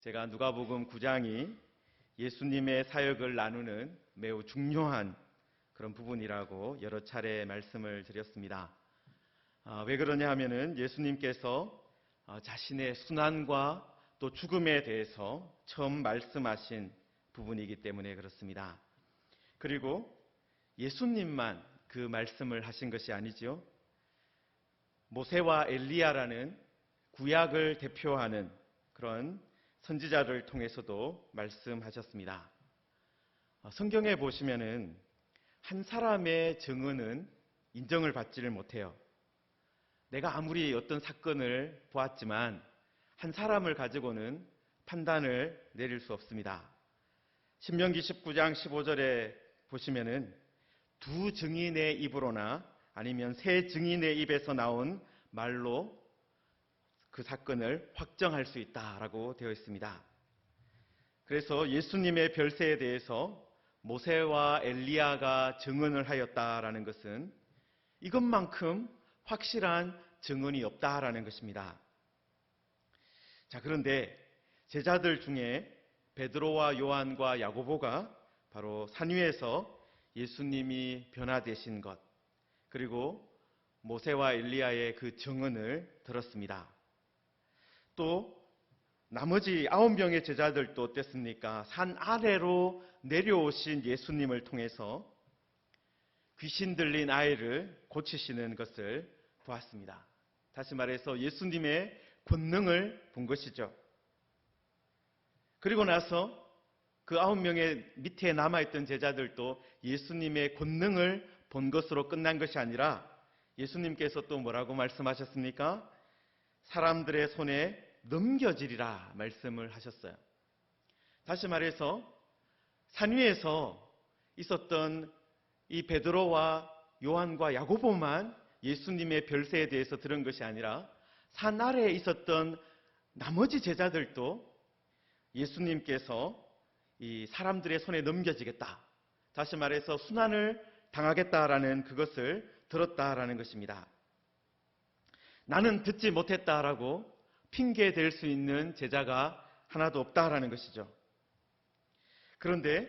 제가 누가복음 9장이 예수님의 사역을 나누는 매우 중요한 그런 부분이라고 여러 차례 말씀을 드렸습니다. 왜 그러냐 하면은 예수님께서 자신의 순환과 또 죽음에 대해서 처음 말씀하신 부분이기 때문에 그렇습니다. 그리고 예수님만 그 말씀을 하신 것이 아니죠. 모세와 엘리야라는 구약을 대표하는 그런 선지자를 통해서도 말씀하셨습니다. 성경에 보시면은 한 사람의 증언은 인정을 받지를 못해요. 내가 아무리 어떤 사건을 보았지만 한 사람을 가지고는 판단을 내릴 수 없습니다. 신명기 19장 15절에 보시면은 두 증인의 입으로나 아니면 세 증인의 입에서 나온 말로 그 사건을 확정할 수 있다라고 되어 있습니다. 그래서 예수님의 별세에 대해서 모세와 엘리야가 증언을 하였다라는 것은 이것만큼 확실한 증언이 없다라는 것입니다. 자, 그런데 제자들 중에 베드로와 요한과 야고보가 바로 산 위에서 예수님이 변화되신 것, 그리고 모세와 엘리야의 그 증언을 들었습니다. 또 나머지 9명의 제자들도 어땠습니까? 산 아래로 내려오신 예수님을 통해서 귀신 들린 아이를 고치시는 것을 보았습니다. 다시 말해서 예수님의 권능을 본 것이죠. 그리고 나서 그 9명의 밑에 남아있던 제자들도 예수님의 권능을 본 것으로 끝난 것이 아니라 예수님께서 또 뭐라고 말씀하셨습니까? 사람들의 손에 넘겨지리라 말씀을 하셨어요. 다시 말해서 산 위에서 있었던 이 베드로와 요한과 야고보만 예수님의 별세에 대해서 들은 것이 아니라 산 아래에 있었던 나머지 제자들도 예수님께서 이 사람들의 손에 넘겨지겠다, 다시 말해서 순환을 당하겠다라는 그것을 들었다라는 것입니다. 나는 듣지 못했다라고 핑계 댈 수 있는 제자가 하나도 없다라는 것이죠. 그런데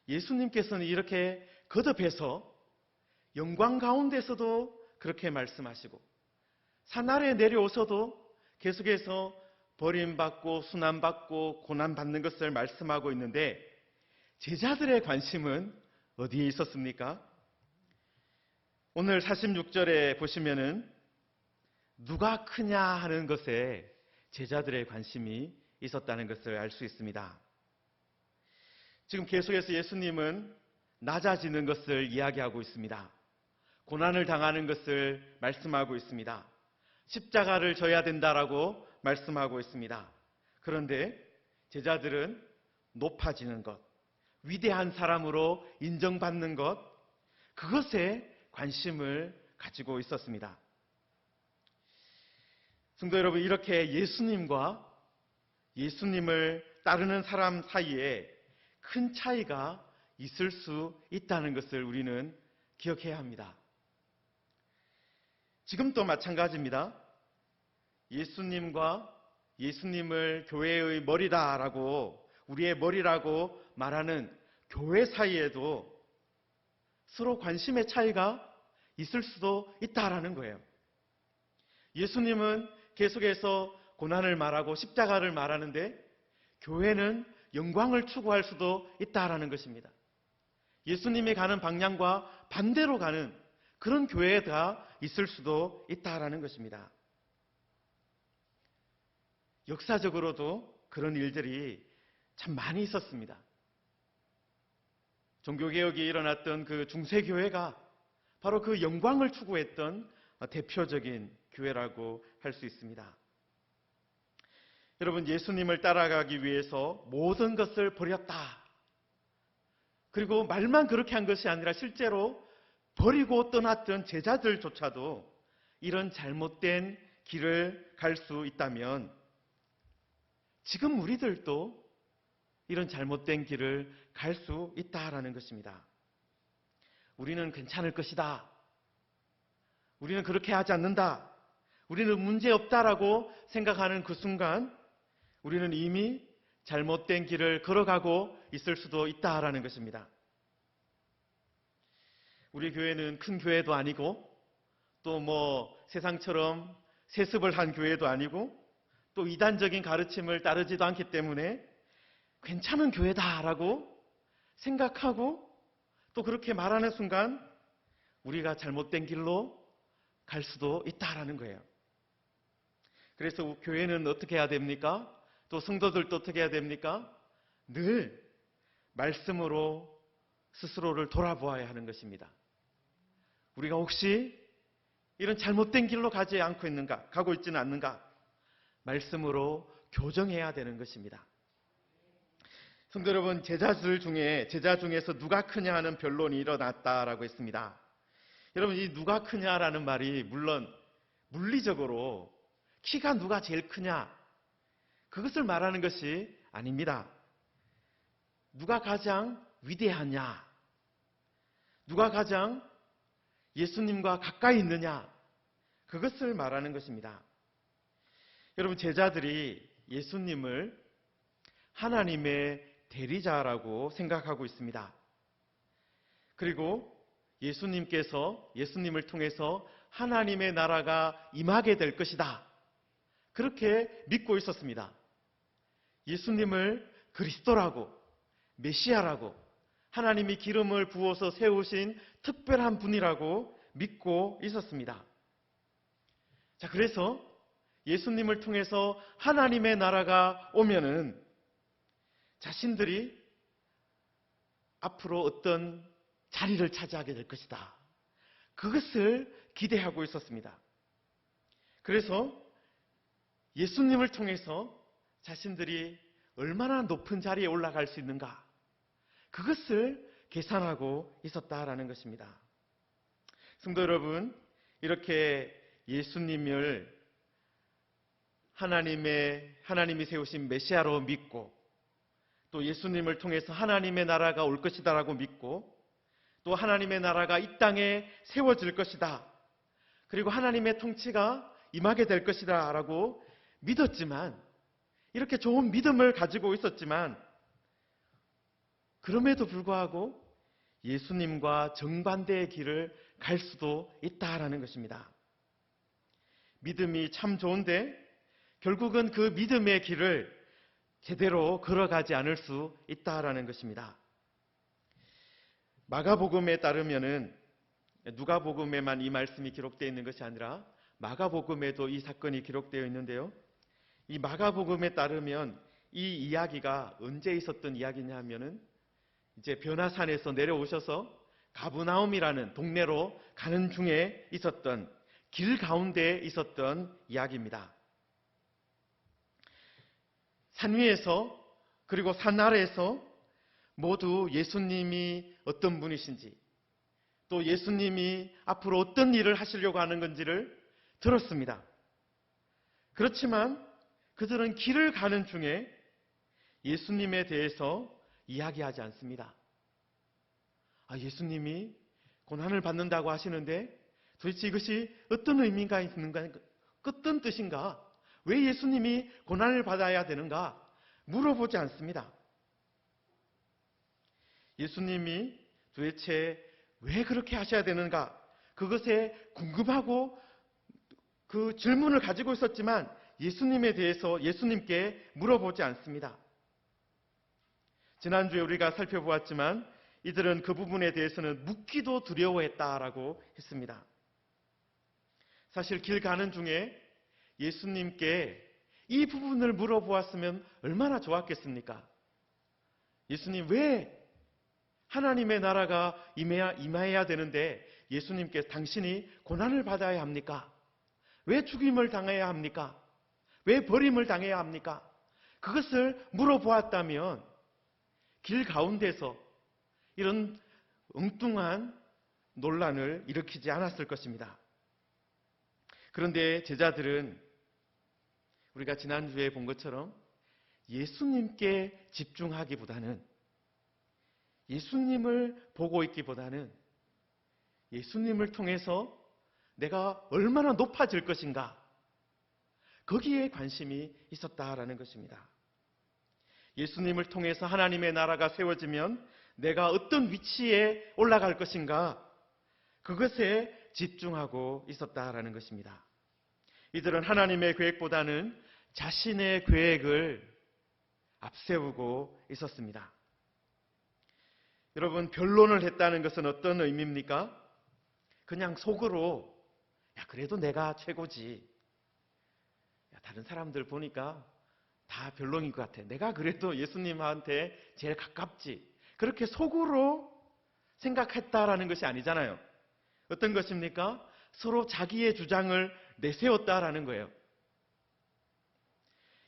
예수님께서는 이렇게 거듭해서 영광 가운데서도 그렇게 말씀하시고 산 아래에 내려오셔도 계속해서 버림받고 순환받고 고난받는 것을 말씀하고 있는데 제자들의 관심은 어디에 있었습니까? 오늘 46절에 보시면은 누가 크냐 하는 것에 제자들의 관심이 있었다는 것을 알 수 있습니다. 지금 계속해서 예수님은 낮아지는 것을 이야기하고 있습니다. 고난을 당하는 것을 말씀하고 있습니다. 십자가를 져야 된다라고 말씀하고 있습니다. 그런데 제자들은 높아지는 것, 위대한 사람으로 인정받는 것, 그것에 관심을 가지고 있었습니다. 성도 여러분, 이렇게 예수님과 예수님을 따르는 사람 사이에 큰 차이가 있을 수 있다는 것을 우리는 기억해야 합니다. 지금도 마찬가지입니다. 예수님과 예수님을 교회의 머리다라고, 우리의 머리라고 말하는 교회 사이에도 서로 관심의 차이가 있을 수도 있다라는 거예요. 예수님은 계속해서 고난을 말하고 십자가를 말하는데 교회는 영광을 추구할 수도 있다라는 것입니다. 예수님이 가는 방향과 반대로 가는 그런 교회가 있을 수도 있다라는 것입니다. 역사적으로도 그런 일들이 참 많이 있었습니다. 종교개혁이 일어났던 그 중세교회가 바로 그 영광을 추구했던 대표적인 교회라고 할 수 있습니다. 여러분, 예수님을 따라가기 위해서 모든 것을 버렸다. 그리고 말만 그렇게 한 것이 아니라 실제로 버리고 떠났던 제자들조차도 이런 잘못된 길을 갈 수 있다면 지금 우리들도 이런 잘못된 길을 갈 수 있다라는 것입니다. 우리는 괜찮을 것이다. 우리는 그렇게 하지 않는다. 우리는 문제없다라고 생각하는 그 순간 우리는 이미 잘못된 길을 걸어가고 있을 수도 있다라는 것입니다. 우리 교회는 큰 교회도 아니고 또 세상처럼 세습을 한 교회도 아니고 또 이단적인 가르침을 따르지도 않기 때문에 괜찮은 교회다라고 생각하고 또 그렇게 말하는 순간 우리가 잘못된 길로 갈 수도 있다라는 거예요. 그래서 교회는 어떻게 해야 됩니까? 또 성도들도 어떻게 해야 됩니까? 늘 말씀으로 스스로를 돌아보아야 하는 것입니다. 우리가 혹시 이런 잘못된 길로 가지 않고 있는가? 가고 있지는 않는가? 말씀으로 교정해야 되는 것입니다. 성도 여러분, 제자 중에서 누가 크냐 하는 변론이 일어났다라고 했습니다. 여러분, 이 누가 크냐라는 말이 물론 물리적으로 키가 누가 제일 크냐 그것을 말하는 것이 아닙니다. 누가 가장 위대하냐, 누가 가장 예수님과 가까이 있느냐 그것을 말하는 것입니다. 여러분, 제자들이 예수님을 하나님의 대리자라고 생각하고 있습니다. 그리고 예수님을 통해서 하나님의 나라가 임하게 될 것이다. 그렇게 믿고 있었습니다. 예수님을 그리스도라고, 메시아라고, 하나님이 기름을 부어서 세우신 특별한 분이라고 믿고 있었습니다. 자, 그래서 예수님을 통해서 하나님의 나라가 오면은 자신들이 앞으로 어떤 자리를 차지하게 될 것이다. 그것을 기대하고 있었습니다. 그래서 예수님을 통해서 자신들이 얼마나 높은 자리에 올라갈 수 있는가 그것을 계산하고 있었다라는 것입니다. 성도 여러분, 이렇게 예수님을 하나님이 세우신 메시아로 믿고 또 예수님을 통해서 하나님의 나라가 올 것이다라고 믿고 또 하나님의 나라가 이 땅에 세워질 것이다. 그리고 하나님의 통치가 임하게 될 것이다라고 믿었지만, 이렇게 좋은 믿음을 가지고 있었지만 그럼에도 불구하고 예수님과 정반대의 길을 갈 수도 있다라는 것입니다. 믿음이 참 좋은데 결국은 그 믿음의 길을 제대로 걸어가지 않을 수 있다라는 것입니다. 마가복음에 따르면은 누가복음에만 이 말씀이 기록되어 있는 것이 아니라 마가복음에도 이 사건이 기록되어 있는데요. 이 마가복음에 따르면 이 이야기가 언제 있었던 이야기냐 하면은 이제 변화산에서 내려오셔서 가브나움이라는 동네로 가는 중에 있었던 길 가운데에 있었던 이야기입니다. 산 위에서 그리고 산 아래에서 모두 예수님이 어떤 분이신지 또 예수님이 앞으로 어떤 일을 하시려고 하는 건지를 들었습니다. 그렇지만 그들은 길을 가는 중에 예수님에 대해서 이야기하지 않습니다. 예수님이 고난을 받는다고 하시는데 도대체 이것이 어떤 의미가 있는가, 어떤 뜻인가, 왜 예수님이 고난을 받아야 되는가 물어보지 않습니다. 예수님이 도대체 왜 그렇게 하셔야 되는가 그것에 궁금하고 그 질문을 가지고 있었지만 예수님에 대해서 예수님께 물어보지 않습니다. 지난주에 우리가 살펴보았지만 이들은 그 부분에 대해서는 묻기도 두려워했다라고 했습니다. 사실 길 가는 중에 예수님께 이 부분을 물어보았으면 얼마나 좋았겠습니까? 예수님, 왜 하나님의 나라가 임해야 되는데 예수님께 당신이 고난을 받아야 합니까? 왜 죽임을 당해야 합니까? 왜 버림을 당해야 합니까? 그것을 물어보았다면 길 가운데서 이런 엉뚱한 논란을 일으키지 않았을 것입니다. 그런데 제자들은 우리가 지난주에 본 것처럼 예수님께 집중하기보다는, 예수님을 보고 있기보다는 예수님을 통해서 내가 얼마나 높아질 것인가, 거기에 관심이 있었다라는 것입니다. 예수님을 통해서 하나님의 나라가 세워지면 내가 어떤 위치에 올라갈 것인가, 그것에 집중하고 있었다라는 것입니다. 이들은 하나님의 계획보다는 자신의 계획을 앞세우고 있었습니다. 여러분, 변론을 했다는 것은 어떤 의미입니까? 그냥 속으로 야, 그래도 내가 최고지. 야, 다른 사람들 보니까 다 별론인 것 같아. 내가 그래도 예수님한테 제일 가깝지. 그렇게 속으로 생각했다라는 것이 아니잖아요. 어떤 것입니까? 서로 자기의 주장을 내세웠다라는 거예요.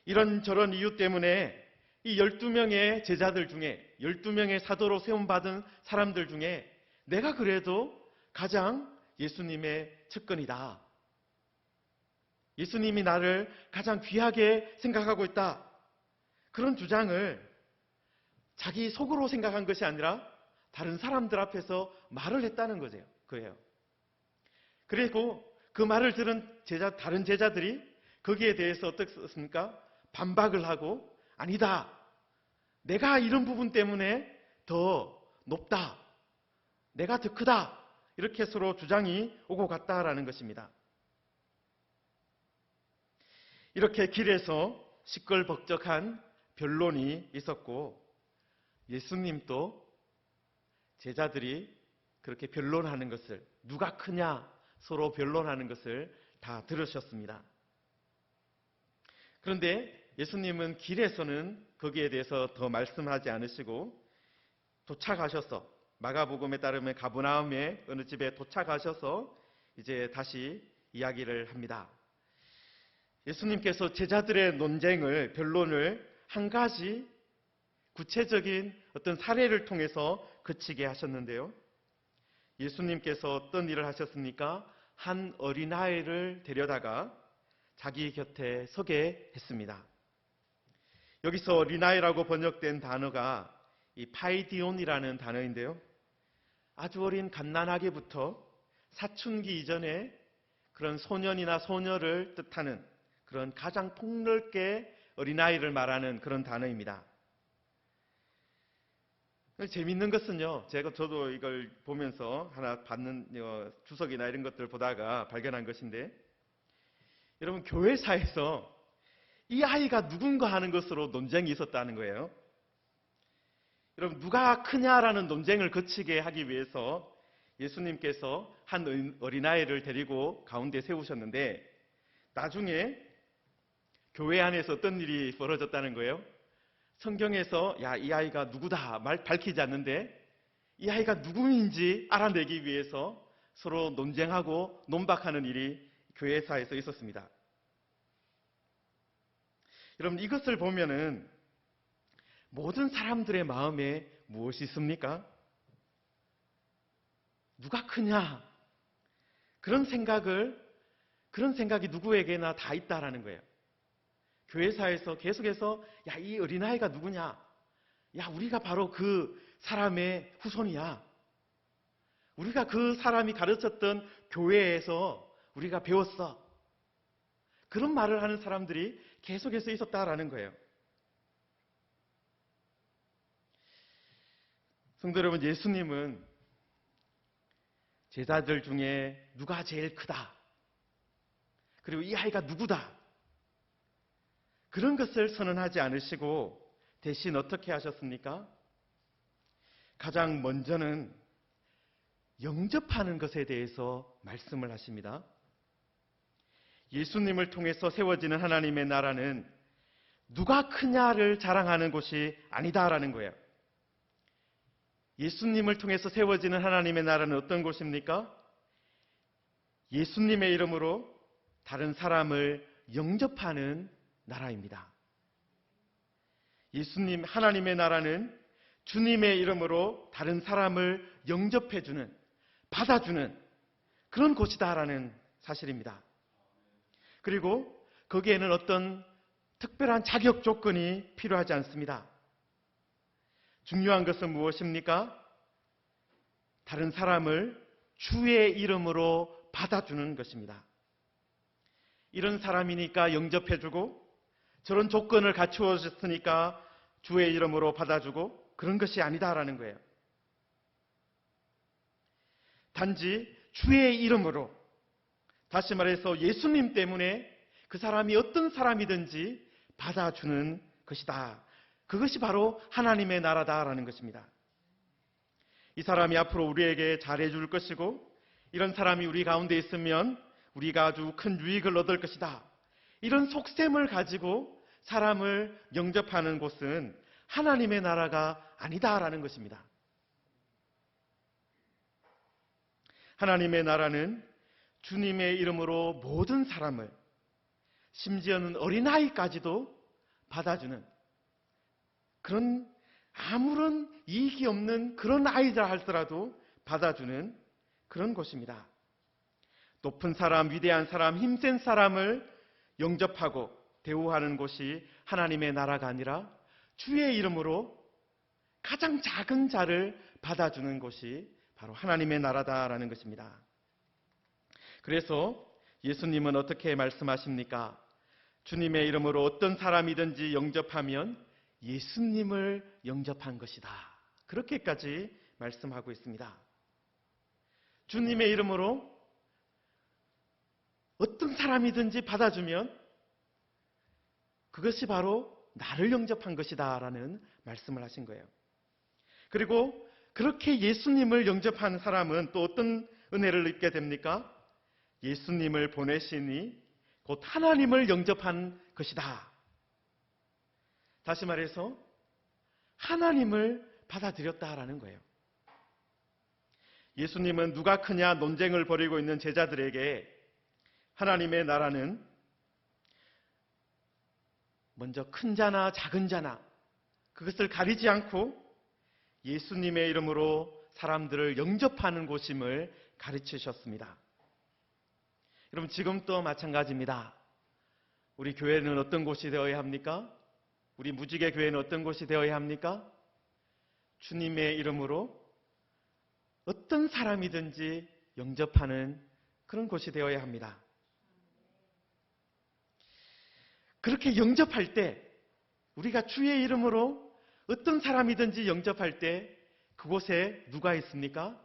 이런저런 이유 때문에 이 12명의 제자들 중에, 12명의 사도로 세움받은 사람들 중에 내가 그래도 가장 예수님의 측근이다. 예수님이 나를 가장 귀하게 생각하고 있다. 그런 주장을 자기 속으로 생각한 것이 아니라 다른 사람들 앞에서 말을 했다는 거예요. 그리고 그 말을 들은 다른 제자들이 거기에 대해서 어떻습니까? 반박을 하고, 아니다. 내가 이런 부분 때문에 더 높다. 내가 더 크다. 이렇게 서로 주장이 오고 갔다라는 것입니다. 이렇게 길에서 시끌벅적한 변론이 있었고, 예수님도 제자들이 그렇게 변론하는 것을, 누가 크냐 서로 변론하는 것을 다 들으셨습니다. 그런데 예수님은 길에서는 거기에 대해서 더 말씀하지 않으시고 도착하셔서, 마가복음에 따르면 가버나움의 어느 집에 도착하셔서 이제 다시 이야기를 합니다. 예수님께서 제자들의 논쟁을, 변론을 한 가지 구체적인 어떤 사례를 통해서 그치게 하셨는데요. 예수님께서 어떤 일을 하셨습니까? 한 어린아이를 데려다가 자기 곁에 서게 했습니다. 여기서 어린아이라고 번역된 단어가 이 파이디온이라는 단어인데요. 아주 어린 갓난아기부터 사춘기 이전에 그런 소년이나 소녀를 뜻하는 그런 가장 폭넓게 어린아이를 말하는 그런 단어입니다. 재밌는 것은요, 저도 이걸 보면서 하나 받는 주석이나 이런 것들을 보다가 발견한 것인데, 여러분, 교회사에서 이 아이가 누군가 하는 것으로 논쟁이 있었다는 거예요. 여러분, 누가 크냐라는 논쟁을 거치게 하기 위해서 예수님께서 한 어린아이를 데리고 가운데 세우셨는데, 나중에 교회 안에서 어떤 일이 벌어졌다는 거예요? 성경에서 야, 이 아이가 누구다 밝히지 않는데 이 아이가 누구인지 알아내기 위해서 서로 논쟁하고 논박하는 일이 교회사에서 있었습니다. 여러분, 이것을 보면은 모든 사람들의 마음에 무엇이 있습니까? 누가 크냐? 그런 생각이 누구에게나 다 있다라는 거예요. 교회사에서 계속해서 야, 이 어린아이가 누구냐? 야, 우리가 바로 그 사람의 후손이야. 우리가 그 사람이 가르쳤던 교회에서 우리가 배웠어. 그런 말을 하는 사람들이 계속해서 있었다라는 거예요. 성도 여러분, 예수님은 제자들 중에 누가 제일 크다, 그리고 이 아이가 누구다, 그런 것을 선언하지 않으시고 대신 어떻게 하셨습니까? 가장 먼저는 영접하는 것에 대해서 말씀을 하십니다. 예수님을 통해서 세워지는 하나님의 나라는 누가 크냐를 자랑하는 곳이 아니다라는 거예요. 예수님을 통해서 세워지는 하나님의 나라는 어떤 곳입니까? 예수님의 이름으로 다른 사람을 영접하는 나라입니다. 하나님의 나라는 주님의 이름으로 다른 사람을 영접해주는, 받아주는 그런 곳이다라는 사실입니다. 그리고 거기에는 어떤 특별한 자격 조건이 필요하지 않습니다. 중요한 것은 무엇입니까? 다른 사람을 주의 이름으로 받아주는 것입니다. 이런 사람이니까 영접해주고, 저런 조건을 갖추었으니까 주의 이름으로 받아주고 그런 것이 아니다라는 거예요. 단지 주의 이름으로, 다시 말해서 예수님 때문에 그 사람이 어떤 사람이든지 받아주는 것이다. 그것이 바로 하나님의 나라다라는 것입니다. 이 사람이 앞으로 우리에게 잘해줄 것이고 이런 사람이 우리 가운데 있으면 우리가 아주 큰 유익을 얻을 것이다. 이런 속셈을 가지고 사람을 영접하는 곳은 하나님의 나라가 아니다라는 것입니다. 하나님의 나라는 주님의 이름으로 모든 사람을, 심지어는 어린아이까지도 받아주는 그런, 아무런 이익이 없는 그런 아이들 할지라도 받아주는 그런 곳입니다. 높은 사람, 위대한 사람, 힘센 사람을 영접하고 대우하는 곳이 하나님의 나라가 아니라 주의 이름으로 가장 작은 자를 받아주는 곳이 바로 하나님의 나라다라는 것입니다. 그래서 예수님은 어떻게 말씀하십니까? 주님의 이름으로 어떤 사람이든지 영접하면 예수님을 영접한 것이다. 그렇게까지 말씀하고 있습니다. 주님의 이름으로 어떤 사람이든지 받아주면 그것이 바로 나를 영접한 것이다 라는 말씀을 하신 거예요. 그리고 그렇게 예수님을 영접한 사람은 또 어떤 은혜를 입게 됩니까? 예수님을 보내시니 곧 하나님을 영접한 것이다. 다시 말해서 하나님을 받아들였다라는 거예요. 예수님은 누가 크냐 논쟁을 벌이고 있는 제자들에게 하나님의 나라는 먼저 큰 자나 작은 자나 그것을 가리지 않고 예수님의 이름으로 사람들을 영접하는 곳임을 가르치셨습니다. 여러분, 지금도 마찬가지입니다. 우리 교회는 어떤 곳이 되어야 합니까? 우리 무지개 교회는 어떤 곳이 되어야 합니까? 주님의 이름으로 어떤 사람이든지 영접하는 그런 곳이 되어야 합니다. 그렇게 영접할 때, 우리가 주의 이름으로 어떤 사람이든지 영접할 때 그곳에 누가 있습니까?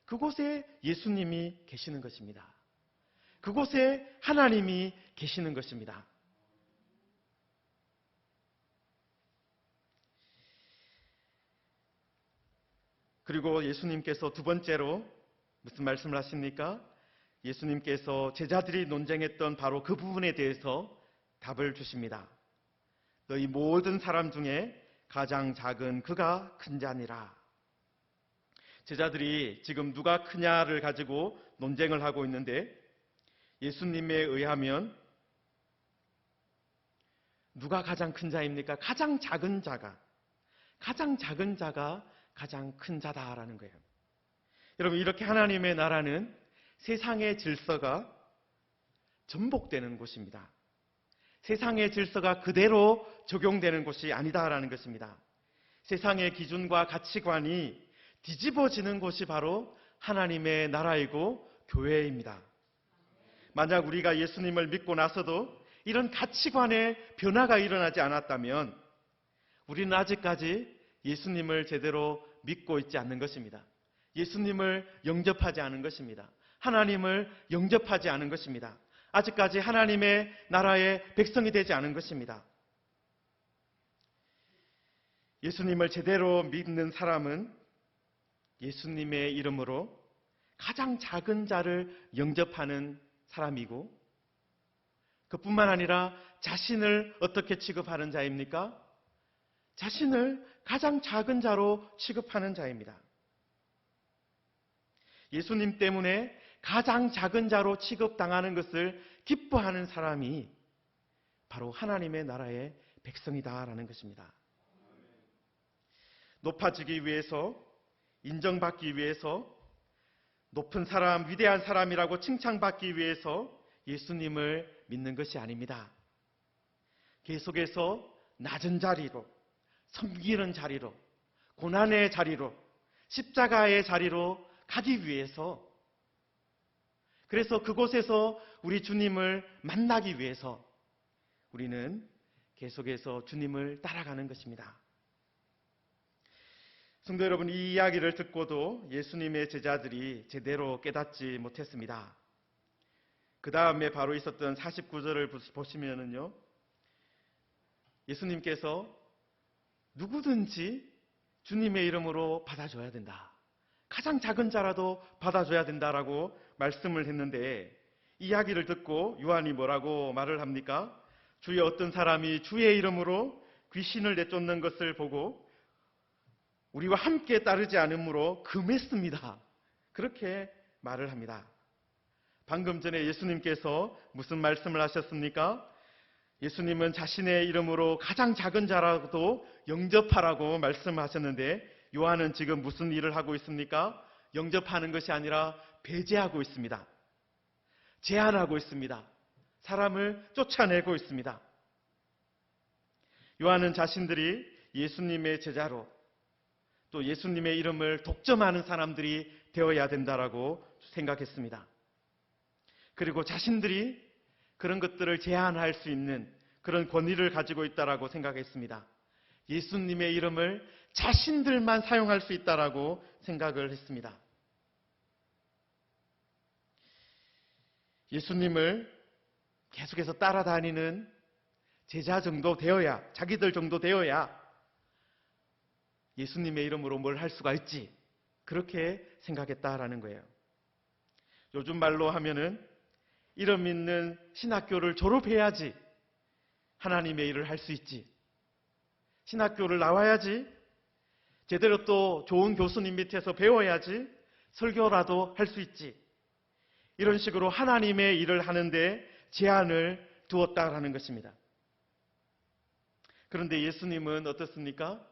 그곳에 예수님이 계시는 것입니다. 그곳에 하나님이 계시는 것입니다. 그리고 예수님께서 두 번째로 무슨 말씀을 하십니까? 예수님께서 제자들이 논쟁했던 바로 그 부분에 대해서 답을 주십니다. 너희 모든 사람 중에 가장 작은 그가 큰 자니라. 제자들이 지금 누가 크냐를 가지고 논쟁을 하고 있는데 예수님에 의하면 누가 가장 큰 자입니까? 가장 작은 자가 가장 큰 자다라는 거예요. 여러분, 이렇게 하나님의 나라는 세상의 질서가 전복되는 곳입니다. 세상의 질서가 그대로 적용되는 곳이 아니다라는 것입니다. 세상의 기준과 가치관이 뒤집어지는 곳이 바로 하나님의 나라이고 교회입니다. 만약 우리가 예수님을 믿고 나서도 이런 가치관의 변화가 일어나지 않았다면 우리는 아직까지 예수님을 제대로 믿고 있지 않는 것입니다. 예수님을 영접하지 않은 것입니다. 하나님을 영접하지 않은 것입니다. 아직까지 하나님의 나라의 백성이 되지 않은 것입니다. 예수님을 제대로 믿는 사람은 예수님의 이름으로 가장 작은 자를 영접하는 사람이고, 그뿐만 아니라 자신을 어떻게 취급하는 자입니까? 자신을 가장 작은 자로 취급하는 자입니다. 예수님 때문에 가장 작은 자로 취급당하는 것을 기뻐하는 사람이 바로 하나님의 나라의 백성이다라는 것입니다. 높아지기 위해서, 인정받기 위해서, 높은 사람, 위대한 사람이라고 칭찬받기 위해서 예수님을 믿는 것이 아닙니다. 계속해서 낮은 자리로, 섬기는 자리로, 고난의 자리로, 십자가의 자리로 가기 위해서, 그래서 그곳에서 우리 주님을 만나기 위해서 우리는 계속해서 주님을 따라가는 것입니다. 성도 여러분, 이 이야기를 듣고도 예수님의 제자들이 제대로 깨닫지 못했습니다. 그 다음에 바로 있었던 49절을 보시면은요, 예수님께서 누구든지 주님의 이름으로 받아줘야 된다. 가장 작은 자라도 받아줘야 된다라고 말씀을 했는데, 이 이야기를 듣고 요한이 뭐라고 말을 합니까? 주의 어떤 사람이 주의 이름으로 귀신을 내쫓는 것을 보고 우리와 함께 따르지 않으므로 금했습니다. 그렇게 말을 합니다. 방금 전에 예수님께서 무슨 말씀을 하셨습니까? 예수님은 자신의 이름으로 가장 작은 자라도 영접하라고 말씀하셨는데, 요한은 지금 무슨 일을 하고 있습니까? 영접하는 것이 아니라 배제하고 있습니다. 제한하고 있습니다. 사람을 쫓아내고 있습니다. 요한은 자신들이 예수님의 제자로 또 예수님의 이름을 독점하는 사람들이 되어야 된다라고 생각했습니다. 그리고 자신들이 그런 것들을 제한할 수 있는 그런 권위를 가지고 있다라고 생각했습니다. 예수님의 이름을 자신들만 사용할 수 있다라고 생각을 했습니다. 예수님을 계속해서 따라다니는 제자 정도 되어야, 자기들 정도 되어야 예수님의 이름으로 뭘 할 수가 있지, 그렇게 생각했다라는 거예요. 요즘 말로 하면은 이름 있는 신학교를 졸업해야지 하나님의 일을 할 수 있지, 신학교를 나와야지 제대로 또 좋은 교수님 밑에서 배워야지 설교라도 할 수 있지, 이런 식으로 하나님의 일을 하는데 제한을 두었다라는 것입니다. 그런데 예수님은 어떻습니까?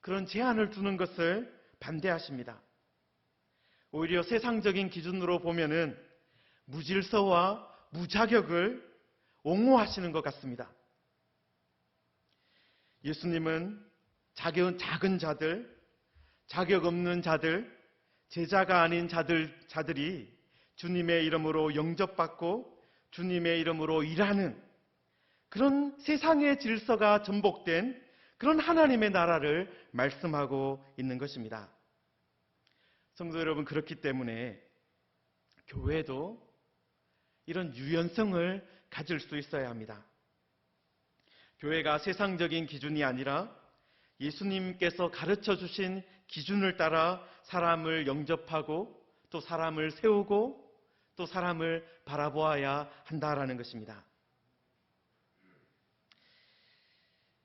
그런 제한을 두는 것을 반대하십니다. 오히려 세상적인 기준으로 보면은 무질서와 무자격을 옹호하시는 것 같습니다. 예수님은 작은 자들, 자격 없는 자들, 제자가 아닌 자들이 주님의 이름으로 영접받고 주님의 이름으로 일하는 그런 세상의 질서가 전복된 그런 하나님의 나라를 말씀하고 있는 것입니다. 성도 여러분, 그렇기 때문에 교회도 이런 유연성을 가질 수 있어야 합니다. 교회가 세상적인 기준이 아니라 예수님께서 가르쳐 주신 기준을 따라 사람을 영접하고 또 사람을 세우고 또 사람을 바라보아야 한다라는 것입니다.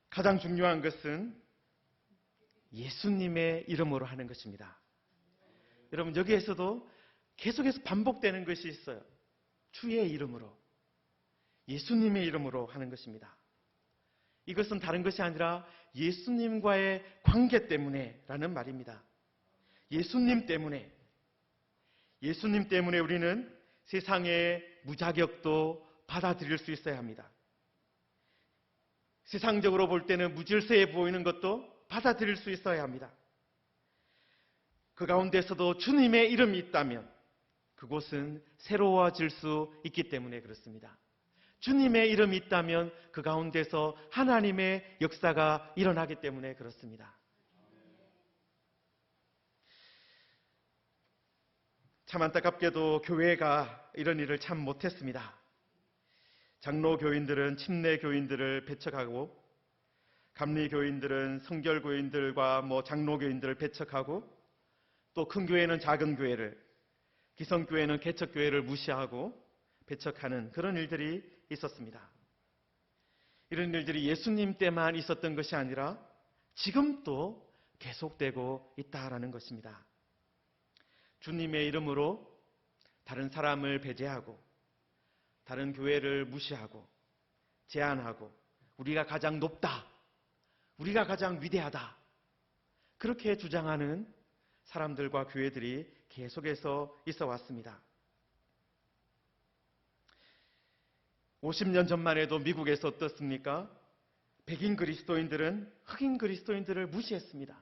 가장 중요한 것은 예수님의 이름으로 하는 것입니다. 여러분, 여기에서도 계속해서 반복되는 것이 있어요. 주의 이름으로, 예수님의 이름으로 하는 것입니다. 이것은 다른 것이 아니라 예수님과의 관계 때문에 라는 말입니다. 예수님 때문에 우리는 세상의 무자격도 받아들일 수 있어야 합니다. 세상적으로 볼 때는 무질서해 보이는 것도 받아들일 수 있어야 합니다. 그 가운데서도 주님의 이름이 있다면 그곳은 새로워질 수 있기 때문에 그렇습니다. 주님의 이름이 있다면 그 가운데서 하나님의 역사가 일어나기 때문에 그렇습니다. 참 안타깝게도 교회가 이런 일을 참 못했습니다. 장로교인들은 침례교인들을 배척하고, 감리교인들은 성결교인들과 장로교인들을 배척하고, 또 큰 교회는 작은 교회를, 기성교회는 개척교회를 무시하고 배척하는 그런 일들이 있었습니다. 이런 일들이 예수님 때만 있었던 것이 아니라 지금도 계속되고 있다라는 것입니다. 주님의 이름으로 다른 사람을 배제하고 다른 교회를 무시하고 제한하고 우리가 가장 높다, 우리가 가장 위대하다, 그렇게 주장하는 사람들과 교회들이 계속해서 있어 왔습니다. 50년 전만 해도 미국에서 어떻습니까? 백인 그리스도인들은 흑인 그리스도인들을 무시했습니다.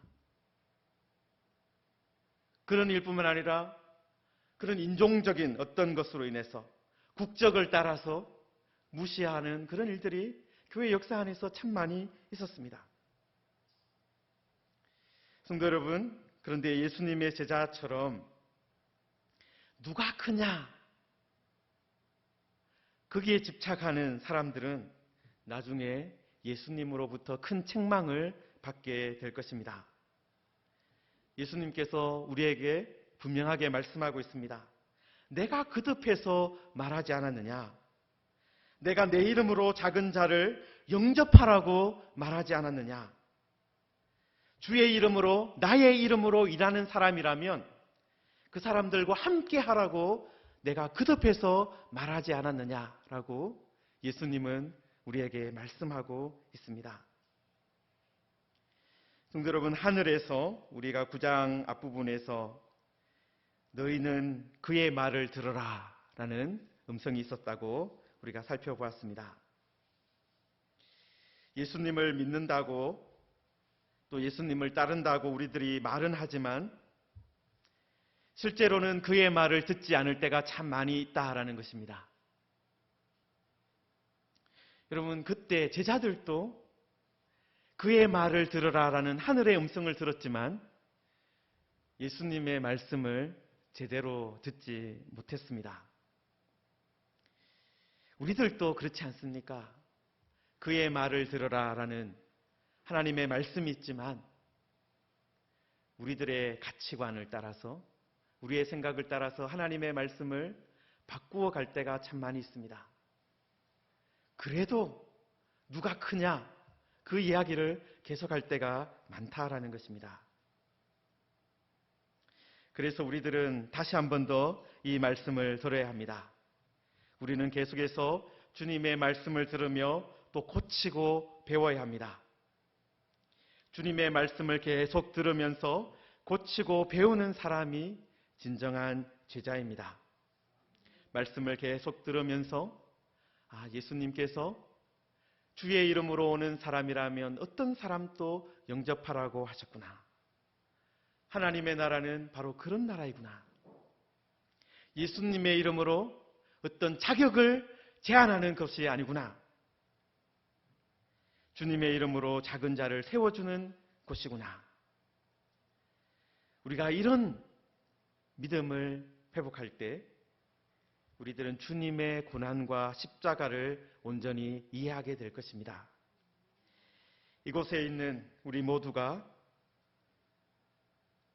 그런 일뿐만 아니라 그런 인종적인 어떤 것으로 인해서 국적을 따라서 무시하는 그런 일들이 교회 역사 안에서 참 많이 있었습니다. 성도 여러분, 그런데 예수님의 제자처럼 누가 크냐? 거기에 집착하는 사람들은 나중에 예수님으로부터 큰 책망을 받게 될 것입니다. 예수님께서 우리에게 분명하게 말씀하고 있습니다. 내가 거듭해서 말하지 않았느냐? 내가 내 이름으로 작은 자를 영접하라고 말하지 않았느냐? 주의 이름으로, 나의 이름으로 일하는 사람이라면 그 사람들과 함께 하라고 내가 거듭해서 말하지 않았느냐라고 예수님은 우리에게 말씀하고 있습니다. 성도 여러분, 하늘에서 우리가 9장 앞부분에서 너희는 그의 말을 들어라 라는 음성이 있었다고 우리가 살펴보았습니다. 예수님을 믿는다고 또 예수님을 따른다고 우리들이 말은 하지만 실제로는 그의 말을 듣지 않을 때가 참 많이 있다라는 것입니다. 여러분, 그때 제자들도 그의 말을 들으라라는 하늘의 음성을 들었지만 예수님의 말씀을 제대로 듣지 못했습니다. 우리들도 그렇지 않습니까? 그의 말을 들으라라는 하나님의 말씀이 있지만 우리들의 가치관을 따라서 우리의 생각을 따라서 하나님의 말씀을 바꾸어 갈 때가 참 많이 있습니다. 그래도 누가 크냐? 그 이야기를 계속할 때가 많다라는 것입니다. 그래서 우리들은 다시 한 번 더 이 말씀을 들어야 합니다. 우리는 계속해서 주님의 말씀을 들으며 또 고치고 배워야 합니다. 주님의 말씀을 계속 들으면서 고치고 배우는 사람이 진정한 제자입니다. 말씀을 계속 들으면서 예수님께서 주의 이름으로 오는 사람이라면 어떤 사람도 영접하라고 하셨구나. 하나님의 나라는 바로 그런 나라이구나. 예수님의 이름으로 어떤 자격을 제한하는 것이 아니구나. 주님의 이름으로 작은 자를 세워주는 곳이구나. 우리가 이런 믿음을 회복할 때 우리들은 주님의 고난과 십자가를 온전히 이해하게 될 것입니다. 이곳에 있는 우리 모두가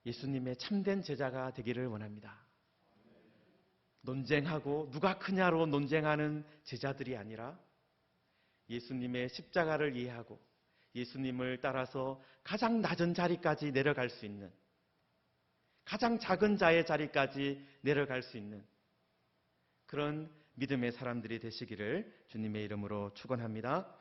예수님의 참된 제자가 되기를 원합니다. 논쟁하고 누가 크냐로 논쟁하는 제자들이 아니라 예수님의 십자가를 이해하고 예수님을 따라서 가장 낮은 자리까지 내려갈 수 있는, 가장 작은 자의 자리까지 내려갈 수 있는 그런 믿음의 사람들이 되시기를 주님의 이름으로 축원합니다.